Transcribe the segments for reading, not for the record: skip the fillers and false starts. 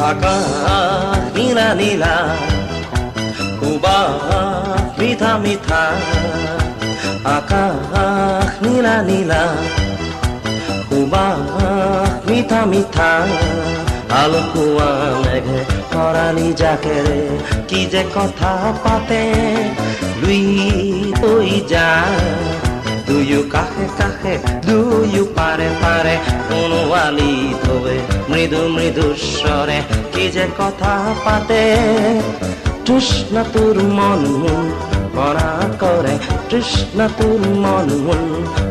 আকাশ নীলা নীলা, সুবাস মিঠা মিঠা। আকাশ নীলা নীলা, সুবাস মিঠা মিঠা। আলকুয়া মেঘে খৰালি জাকেৰে কি যে কথা পাতে, লুই হৈ যায় দুয়ো কাষে কাষে, দুয়ো পাৰে পাৰে। সোণোৱালী ঢৌৱে মৃদু মৃদু স্বৰে কি যে কথা পাতে। তৃষ্ণা তোৰ মন মনা কৰে, তৃষ্ণা তোৰ মন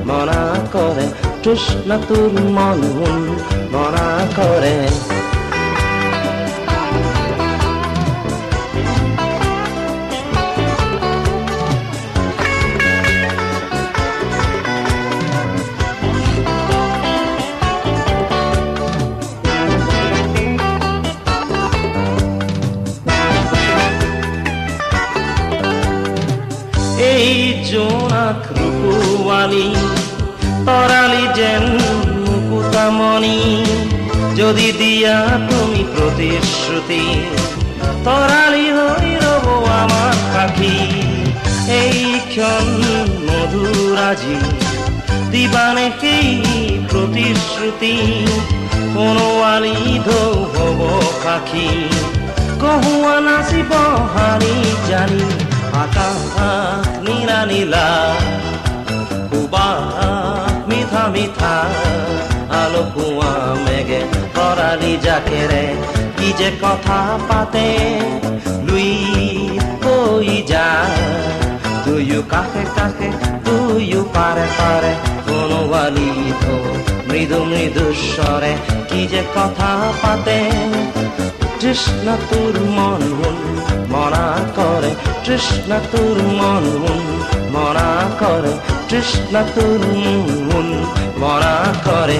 মনা কৰে, তৃষ্ণা তোৰ মন মনা কৰে। এই জোনাক ৰূপোৱালী, তৰালি যেন মুকুতামণি। যদি দিয়া তুমি প্ৰতিশ্ৰুতি, তৰালি হৈ ৰব আমাৰ সাক্ষী। এই ক্ষণ মধুৰ আজি, দিবানে সেই প্ৰতিশ্ৰুতি। সোণোৱালী ঢৌ হ'ব সাক্ষী, কহুৱা নাচিব হাৰি জানি। আকাশ নীলা নীলা, সুবাস মিঠা মিঠা। আলকুৱা মেঘে খৰালি জাকেৰে কি যে কথা পাতে, লুই হৈ যায় দুয়ো কাষে কাষে, দুয়ো পাৰে পাৰে। সোণোৱালী ঢৌ মৃদু মৃদু স্বৰে কি যে কথা পাতে। তৃষ্ণা তোৰ মন মনা কৰে, তৃষ্ণা তোৰ মন মনা কৰে, তৃষ্ণা তোৰ মন মনা কৰে।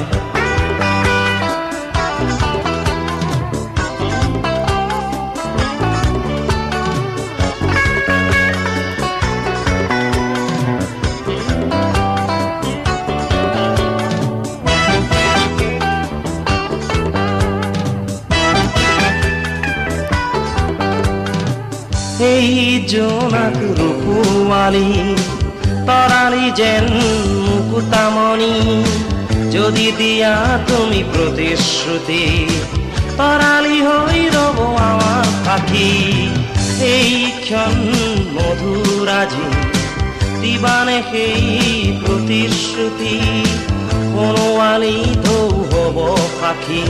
এই জোনাক ৰূপোৱালী, তৰালি যেন মুকুতামণি। যদি দিয়া তুমি প্ৰতিশ্ৰুতি, তৰালি হৈ ৰব আমাৰ সাক্ষী। এই ক্ষণ মধুৰ আজি, দিবানে সেই প্ৰতিশ্ৰুতি। সোণোৱালী ঢৌ হ'ব সাক্ষী,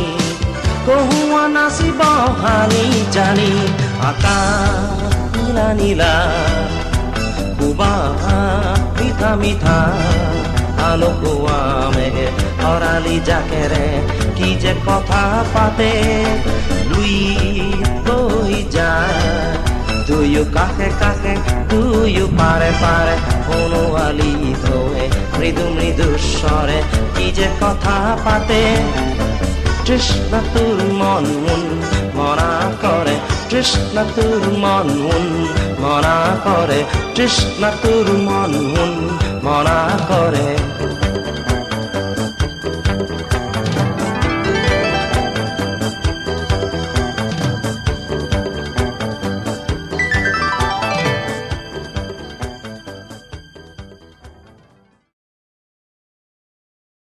কহুৱা নাচিব হানি জানি। আকাশ নীলা নীলা, সুবাস মিঠা মিঠা। আলকুৱা মেঘে খৰালি জাকেৰে কি যে কথা পাতে, লুই হৈ যায় দুয়ো কাষে কাষে, দুয়ো পাৰে পাৰে। সোণোৱালী ঢৌৱে মৃদু মৃদু স্বৰে কি যে কথা পাতে। তৃষ্ণা তোৰ মন মনা কৰে, তৃষ্ণা তোৰ মন মনা কৰে, তৃষ্ণা তোৰ মন মনা কৰে।